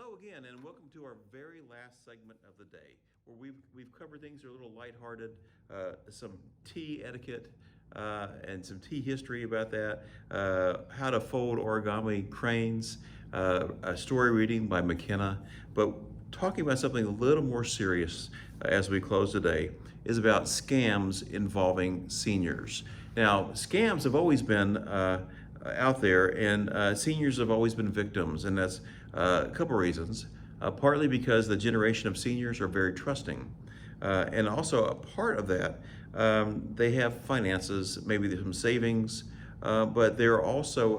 Hello again, and welcome to our very last segment of the day, where we've covered things that are a little lighthearted, some tea etiquette, and some tea history about that, how to fold origami cranes, a story reading by McKenna. But talking about something a little more serious as we close today is about scams involving seniors. Now, scams have always been out there, and seniors have always been victims, and that's a couple reasons. Partly because the generation of seniors are very trusting, and also a part of that, they have finances, maybe some savings, but they're also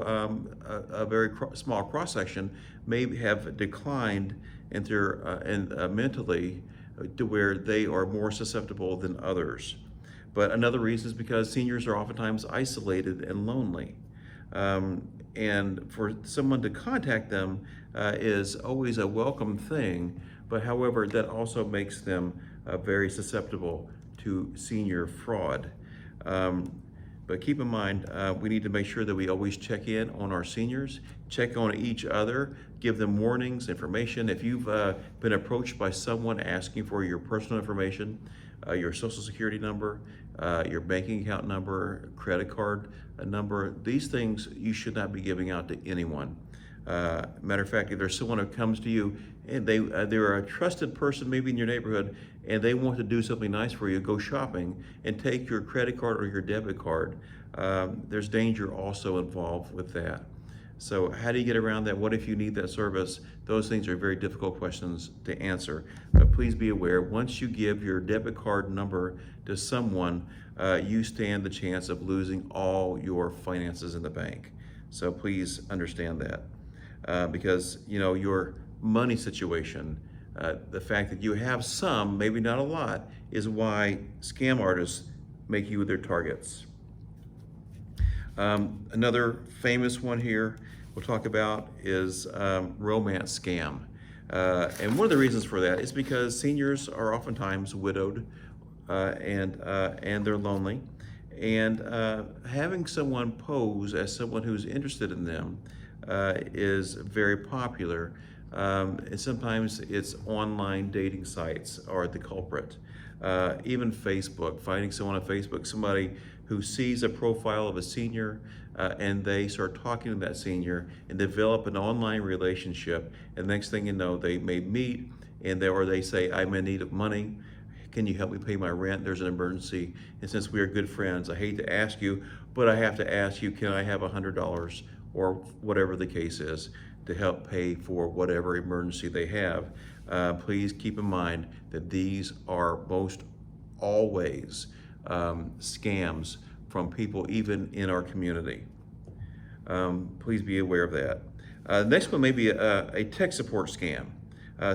a very small cross section may have declined mentally to where they are more susceptible than others. But another reason is because seniors are oftentimes isolated and lonely. And for someone to contact them is always a welcome thing, but however, that also makes them very susceptible to senior fraud. But keep in mind, we need to make sure that we always check in on our seniors, check on each other, give them warnings, information. If you've been approached by someone asking for your personal information, your social security number, your banking account number, credit card number, these things you should not be giving out to anyone. Matter of fact, if there's someone who comes to you and they're a trusted person maybe in your neighborhood and they want to do something nice for you, go shopping and take your credit card or your debit card, there's danger also involved with that. So how do you get around that? What if you need that service? Those things are very difficult questions to answer. But please be aware, once you give your debit card number to someone, you stand the chance of losing all your finances in the bank. So please understand that. Because your money situation, the fact that you have some, maybe not a lot, is why scam artists make you their targets. Another famous one here we'll talk about is romance scam. And one of the reasons for that is because seniors are oftentimes widowed and they're lonely. And having someone pose as someone who's interested in them is very popular. And sometimes it's online dating sites are the culprit. Even Facebook, finding someone on Facebook, somebody who sees a profile of a senior and they start talking to that senior and develop an online relationship. And next thing you know, they may meet or they say, I'm in need of money. Can you help me pay my rent? There's an emergency. And since we are good friends, I hate to ask you, but I have to ask you, can I have $100 or whatever the case is to help pay for whatever emergency they have? Please keep in mind that these are most always scams from people even in our community. Please be aware of that. Next one may be a tech support scam.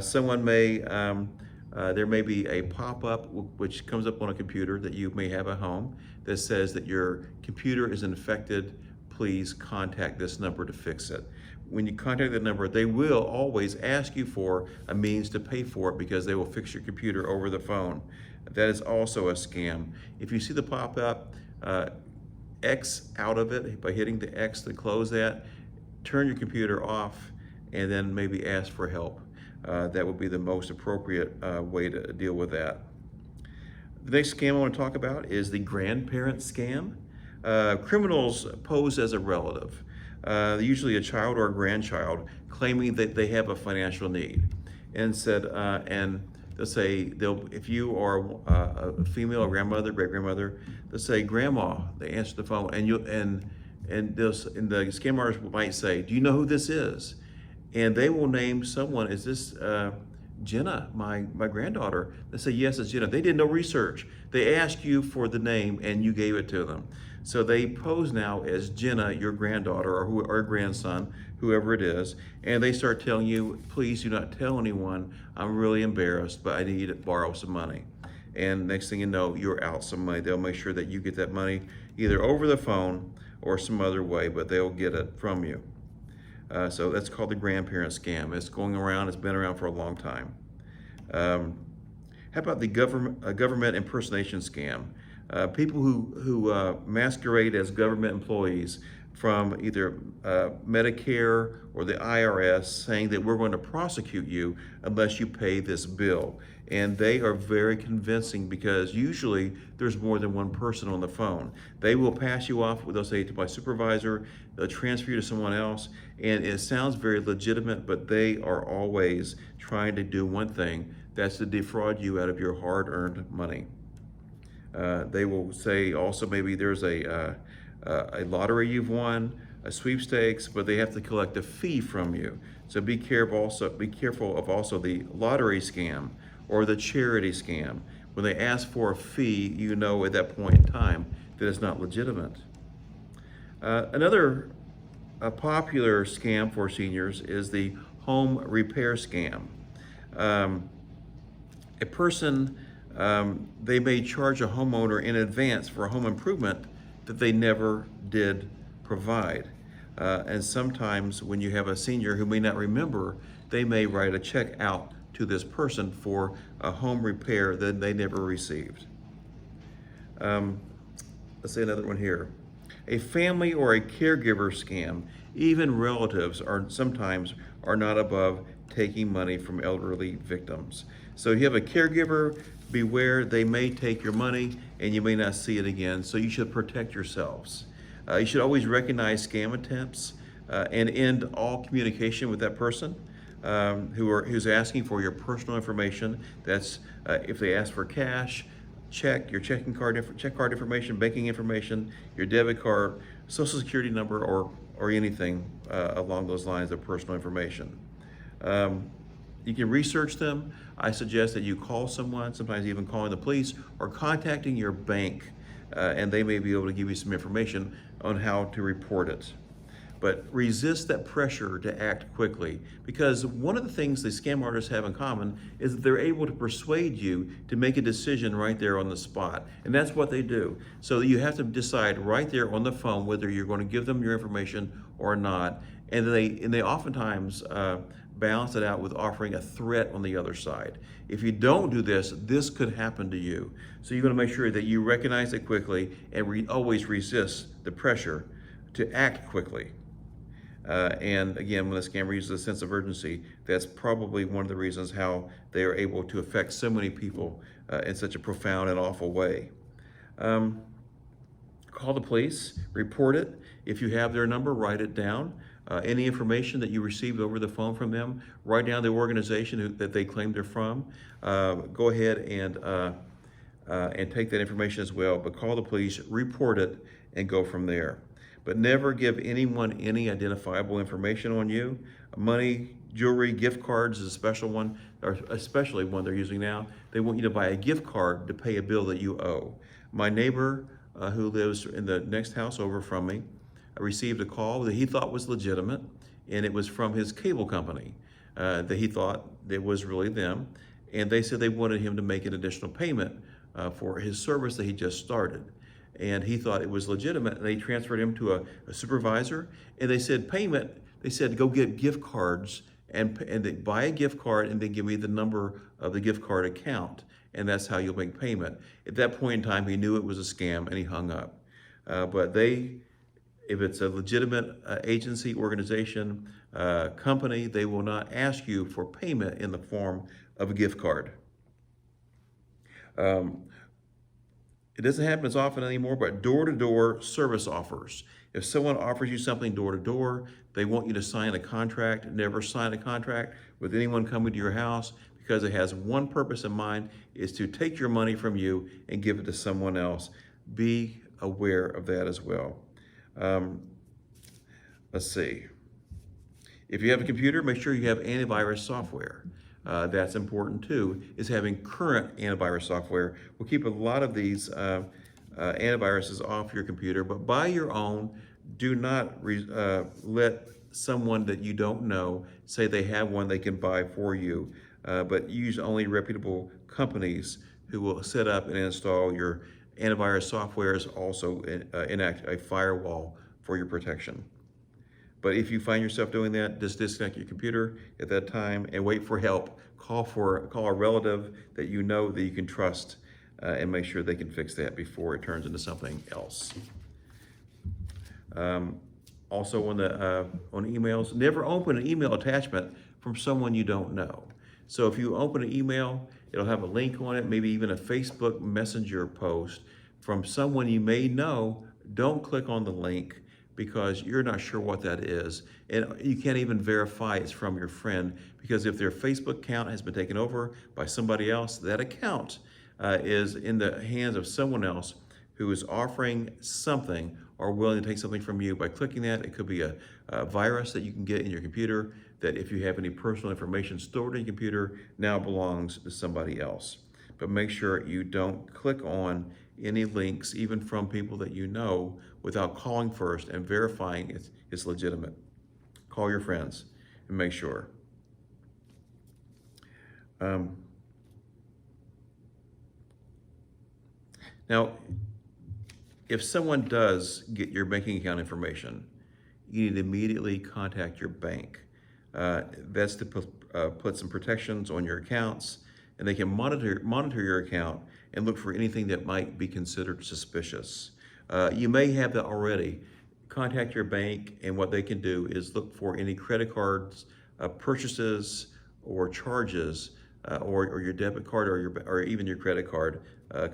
Someone may, there may be a pop-up which comes up on a computer that you may have at home that says that your computer is infected. Please contact this number to fix it. When you contact the number, they will always ask you for a means to pay for it because they will fix your computer over the phone. That is also a scam. If you see the pop-up, X out of it by hitting the X to close that, turn your computer off, and then maybe ask for help. That would be the most appropriate way to deal with that. The next scam I want to talk about is the grandparent scam. Criminals pose as a relative, usually a child or a grandchild, claiming that they have a financial need, and they'll say, if you are a female, a grandmother, great grandmother, they'll say, "Grandma." They answer the phone, and the scam artist might say, "Do you know who this is?" And they will name someone. Is this Jenna, my granddaughter? They say, "Yes, it's Jenna." They did no research. They asked you for the name, and you gave it to them. So they pose now as Jenna, your granddaughter, or grandson, whoever it is, and they start telling you, "Please do not tell anyone. I'm really embarrassed, but I need to borrow some money." And next thing you know, you're out some money. They'll make sure that you get that money either over the phone or some other way, but they'll get it from you. So that's called the grandparent scam. It's going around. It's been around for a long time. How about the government impersonation scam? People who masquerade as government employees from either Medicare or the IRS saying that we're going to prosecute you unless you pay this bill. And they are very convincing because usually there's more than one person on the phone. They will pass you off, they'll say to my supervisor, they'll transfer you to someone else, and it sounds very legitimate, but they are always trying to do one thing, that's to defraud you out of your hard-earned money. They will say also maybe there's a lottery you've won, a sweepstakes, but they have to collect a fee from you. So be careful of also the lottery scam or the charity scam. When they ask for a fee, you know at that point in time that it's not legitimate. Another popular scam for seniors is the home repair scam. A person, they may charge a homeowner in advance for a home improvement that they never did provide. And sometimes when you have a senior who may not remember, they may write a check out to this person for a home repair that they never received. Let's say another one here. A family or a caregiver scam. Even relatives sometimes are not above taking money from elderly victims. So you have a caregiver, beware, they may take your money and you may not see it again, so you should protect yourselves. You should always recognize scam attempts and end all communication with that person who's asking for your personal information. That's if they ask for cash, your check card information, banking information, your debit card, social security number, or anything along those lines of personal information. You can research them. I suggest that you call someone, sometimes even calling the police or contacting your bank, and they may be able to give you some information on how to report it. But resist that pressure to act quickly, because one of the things the scam artists have in common is that they're able to persuade you to make a decision right there on the spot. And that's what they do. So you have to decide right there on the phone whether you're going to give them your information or not. And they oftentimes balance it out with offering a threat on the other side. If you don't do this, this could happen to you. So you're going to make sure that you recognize it quickly and always resist the pressure to act quickly. And again, when the scammer uses a sense of urgency, that's probably one of the reasons how they are able to affect so many people in such a profound and awful way. Call the police, report it. If you have their number, write it down. Any information that you received over the phone from them, write down the organization that they claim they're from. Go ahead and take that information as well, but call the police, report it, and go from there. But never give anyone any identifiable information on you. Money, jewelry, gift cards is a special one, or especially one they're using now. They want you to buy a gift card to pay a bill that you owe. My neighbor who lives in the next house over from me received a call that he thought was legitimate, and it was from his cable company that he thought it was really them. And they said they wanted him to make an additional payment for his service that he just started. And he thought it was legitimate, and they transferred him to a supervisor, and they said go get gift cards and they buy a gift card and then give me the number of the gift card account, and that's how you'll make payment. At that point in time, he knew it was a scam and he hung up. But if it's a legitimate agency, organization, company, they will not ask you for payment in the form of a gift card. It doesn't happen as often anymore, but door-to-door service offers. If someone offers you something door-to-door, they want you to sign a contract. Never sign a contract with anyone coming to your house, because it has one purpose in mind, is to take your money from you and give it to someone else. Be aware of that as well. Let's see. If you have a computer, make sure you have antivirus software. That's important too, is having current antivirus software. We'll keep a lot of these antiviruses off your computer, but buy your own. Do not let someone that you don't know say they have one they can buy for you, but use only reputable companies who will set up and install your antivirus software, also enact a firewall for your protection. But if you find yourself doing that, just disconnect your computer at that time and wait for help. Call a relative that you know that you can trust and make sure they can fix that before it turns into something else. Also on emails, never open an email attachment from someone you don't know. So if you open an email, it'll have a link on it, maybe even a Facebook Messenger post from someone you may know. Don't click on the link because you're not sure what that is. And you can't even verify it's from your friend, because if their Facebook account has been taken over by somebody else, that account is in the hands of someone else who is offering something or willing to take something from you. By clicking that, it could be a virus that you can get in your computer, that if you have any personal information stored in your computer, now belongs to somebody else. But make sure you don't click on any links, even from people that you know, without calling first and verifying it's legitimate. Call your friends and make sure. Now, if someone does get your banking account information, you need to immediately contact your bank. That's to put some protections on your accounts, and they can monitor your account and look for anything that might be considered suspicious. You may have that already. Contact your bank, and what they can do is look for any credit cards, purchases, or charges, or your debit card, or even your credit card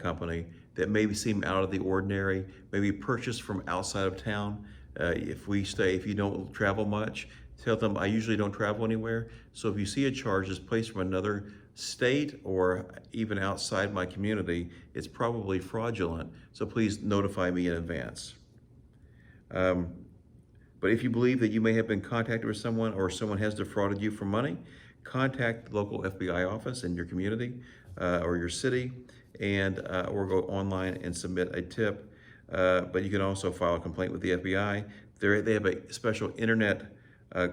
company that maybe seem out of the ordinary, maybe purchased from outside of town. If you don't travel much, tell them I usually don't travel anywhere. So if you see a charge that's placed from another state or even outside my community, it's probably fraudulent. So please notify me in advance. But if you believe that you may have been contacted with someone, or someone has defrauded you for money, contact the local FBI office in your community or your city, and or go online and submit a tip. But you can also file a complaint with the FBI. They have a special internet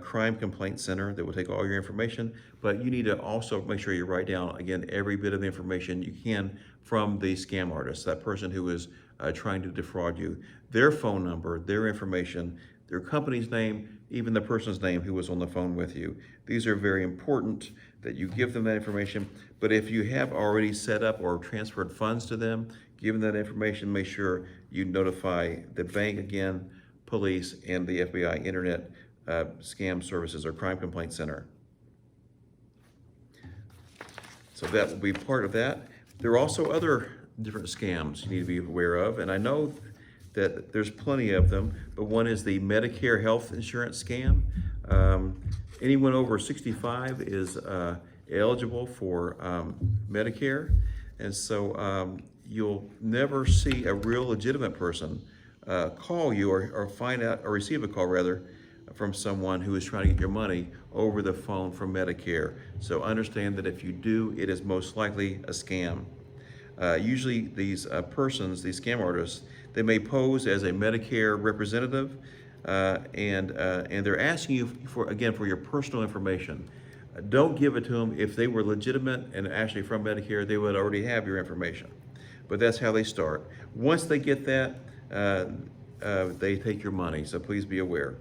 crime complaint center that will take all your information, but you need to also make sure you write down, again, every bit of the information you can from the scam artist, that person who is trying to defraud you. Their phone number, their information, their company's name, even the person's name who was on the phone with you. These are very important that you give them that information. But if you have already set up or transferred funds to them, give them that information. Make sure you notify the bank again, police, and the FBI Internet Scam Services or Crime Complaint Center. So that will be part of that. There are also other different scams you need to be aware of, and I know that there's plenty of them, but one is the Medicare health insurance scam. Anyone over 65 is eligible for Medicare, and so you'll never see a real legitimate person call you or find out or receive a call rather from someone who is trying to get your money over the phone from Medicare. So understand that if you do, it is most likely a scam. Usually these persons, these scam artists, they may pose as a Medicare representative, and they're asking you for your personal information. Don't give it to them. If they were legitimate and actually from Medicare, they would already have your information. But that's how they start. Once they get that, they take your money, so please be aware.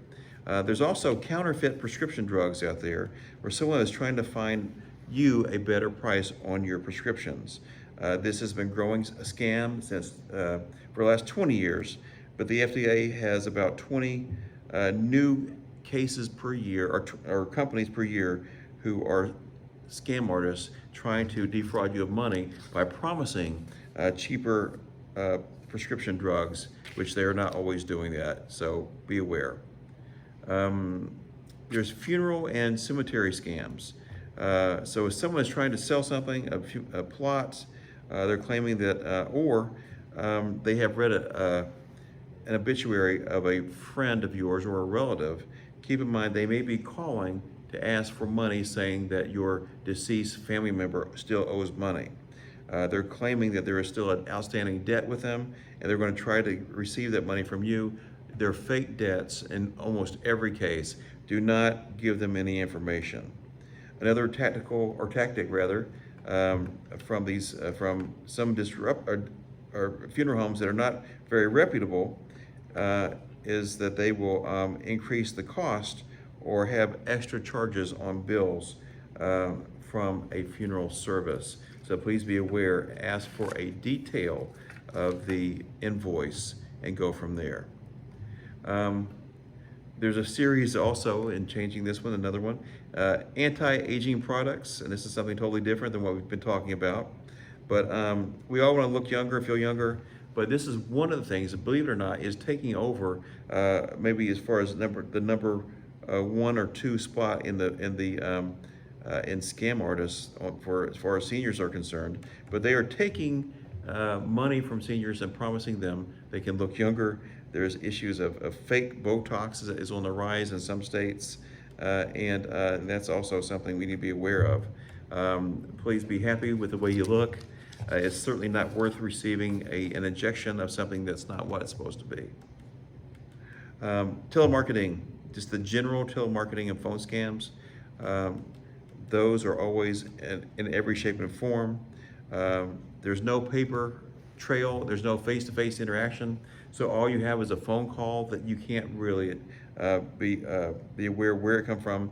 There's also counterfeit prescription drugs out there where someone is trying to find you a better price on your prescriptions. This has been growing a scam since for the last 20 years, but the FDA has about 20 new cases per year, or companies per year, who are scam artists trying to defraud you of money by promising cheaper prescription drugs, which they are not always doing that, so be aware. There's funeral and cemetery scams. So if someone is trying to sell something, a plot, they're claiming that, or they have read an obituary of a friend of yours or a relative. Keep in mind, they may be calling to ask for money, saying that your deceased family member still owes money. They're claiming that there is still an outstanding debt with them, and they're going to try to receive that money from you. They're fake debts in almost every case. Do not give them any information. Another tactic from these from some or funeral homes that are not very reputable is that they will increase the cost or have extra charges on bills from a funeral service. So please be aware, ask for a detail of the invoice and go from there. There's a series also in changing this one, another one, anti-aging products, and this is something totally different than what we've been talking about. But we all want to look younger, feel younger. But this is one of the things, believe it or not, is taking over maybe as far as the number one or two spot in scam artists for as far as seniors are concerned. But they are taking money from seniors and promising them they can look younger. There's issues of fake Botox is on the rise in some states, and that's also something we need to be aware of. Please be happy with the way you look. It's certainly not worth receiving an injection of something that's not what it's supposed to be. Telemarketing, just the general telemarketing and phone scams. Those are always in every shape and form. There's no paper trail, there's no face-to-face interaction, so all you have is a phone call that you can't really be aware where it come from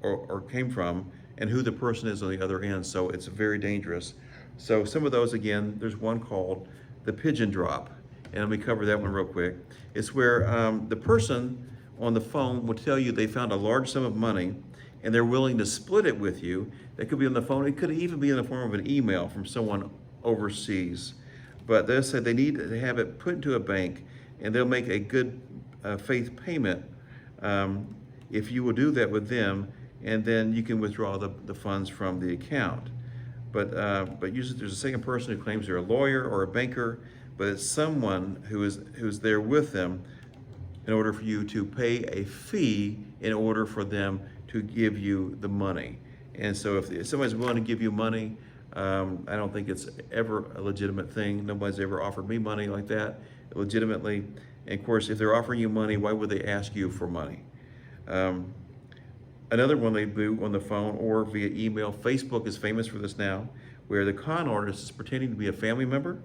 or came from and who the person is on the other end, so it's very dangerous. So some of those, again, there's one called the pigeon drop, and let me cover that one real quick. It's where the person on the phone will tell you they found a large sum of money and they're willing to split it with you. That could be on the phone, it could even be in the form of an email from someone overseas. But they say they need to have it put into a bank and they'll make a good faith payment if you will do that with them, and then you can withdraw the funds from the account. But usually there's a second person who claims they're a lawyer or a banker, but it's someone who's there with them in order for you to pay a fee in order for them to give you the money. And so if somebody's willing to give you money, I don't think it's ever a legitimate thing. Nobody's ever offered me money like that legitimately. And of course, if they're offering you money, why would they ask you for money? Another one they do on the phone or via email. Facebook is famous for this now, where the con artist is pretending to be a family member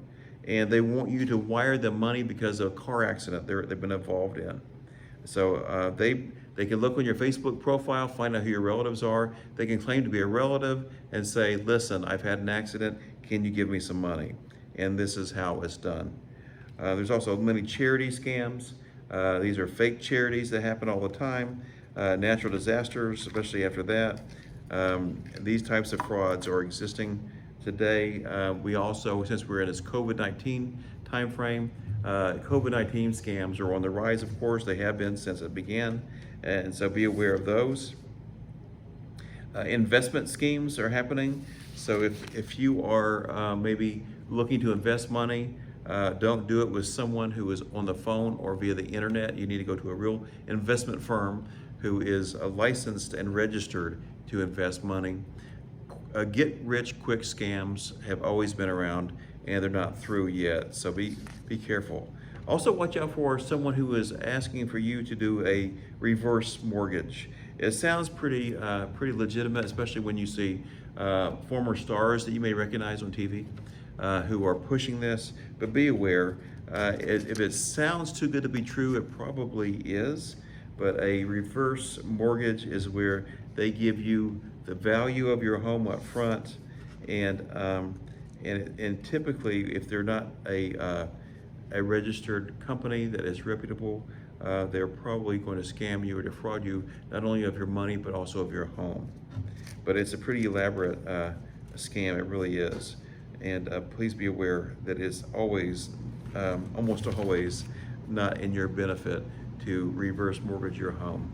and they want you to wire them money because of a car accident they've been involved in. So they can look on your Facebook profile, find out who your relatives are. They can claim to be a relative and say, listen, I've had an accident, can you give me some money? And this is how it's done. There's also many charity scams. These are fake charities that happen all the time. Natural disasters, especially after that. These types of frauds are existing today. We also, since we're in this COVID-19 timeframe, COVID-19 scams are on the rise, of course. They have been since it began, and so be aware of those. Investment schemes are happening. So if you are maybe looking to invest money, don't do it with someone who is on the phone or via the internet. You need to go to a real investment firm who is licensed and registered to invest money. Get-rich-quick scams have always been around, and they're not through yet, so be careful. Also watch out for someone who is asking for you to do a reverse mortgage. It sounds pretty legitimate, especially when you see former stars that you may recognize on TV who are pushing this, but be aware, if it sounds too good to be true, it probably is. But a reverse mortgage is where they give you the value of your home up front, and typically, if they're not a registered company that is reputable, they're probably going to scam you or defraud you not only of your money but also of your home. But it's a pretty elaborate scam, it really is. And please be aware that it's always, almost always, not in your benefit to reverse mortgage your home.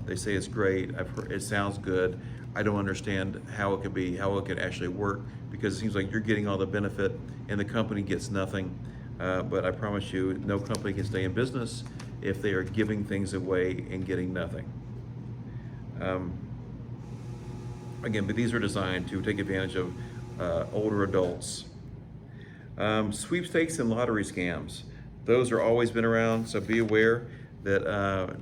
They say it's great. I've heard it sounds good. I don't understand how it could actually work, because it seems like you're getting all the benefit and the company gets nothing. But I promise you, no company can stay in business if they are giving things away and getting nothing. Again, but these are designed to take advantage of older adults. Sweepstakes and lottery scams. Those are always been around, so be aware that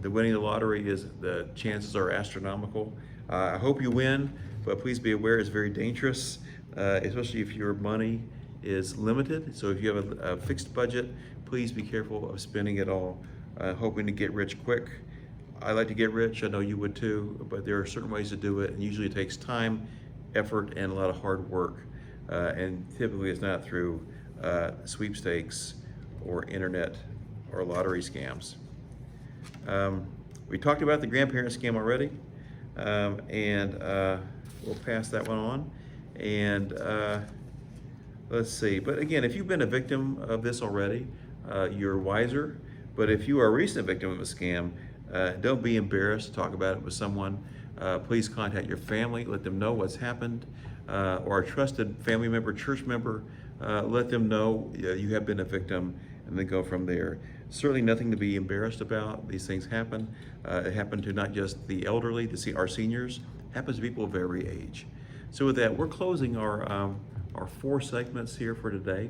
the winning the lottery the chances are astronomical. I hope you win, but please be aware it's very dangerous, especially if your money is limited. So if you have a fixed budget, please be careful of spending it all, hoping to get rich quick. I like to get rich, I know you would too, but there are certain ways to do it, and usually it takes time, effort, and a lot of hard work. And typically it's not through sweepstakes or internet or lottery scams. We talked about the grandparent scam already, and we'll pass that one on. And let's see. But again, if you've been a victim of this already, you're wiser. But if you are a recent victim of a scam, don't be embarrassed to talk about it with someone. Please contact your family, let them know what's happened, or a trusted family member, church member, let them know you have been a victim, and then go from there. Certainly nothing to be embarrassed about. These things happen. It happened to not just the elderly, our seniors, it happens to people of every age. So with that, we're closing our 4 segments here for today.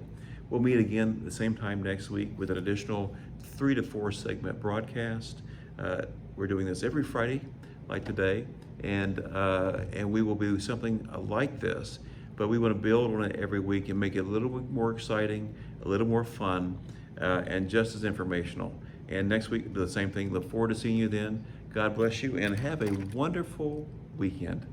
We'll meet again at the same time next week with an additional 3 to 4 segment broadcast. We're doing this every Friday, like today, and we will do something like this, but we want to build on it every week and make it a little bit more exciting, a little more fun, and just as informational. And next week, do the same thing. Look forward to seeing you then. God bless you, and have a wonderful weekend.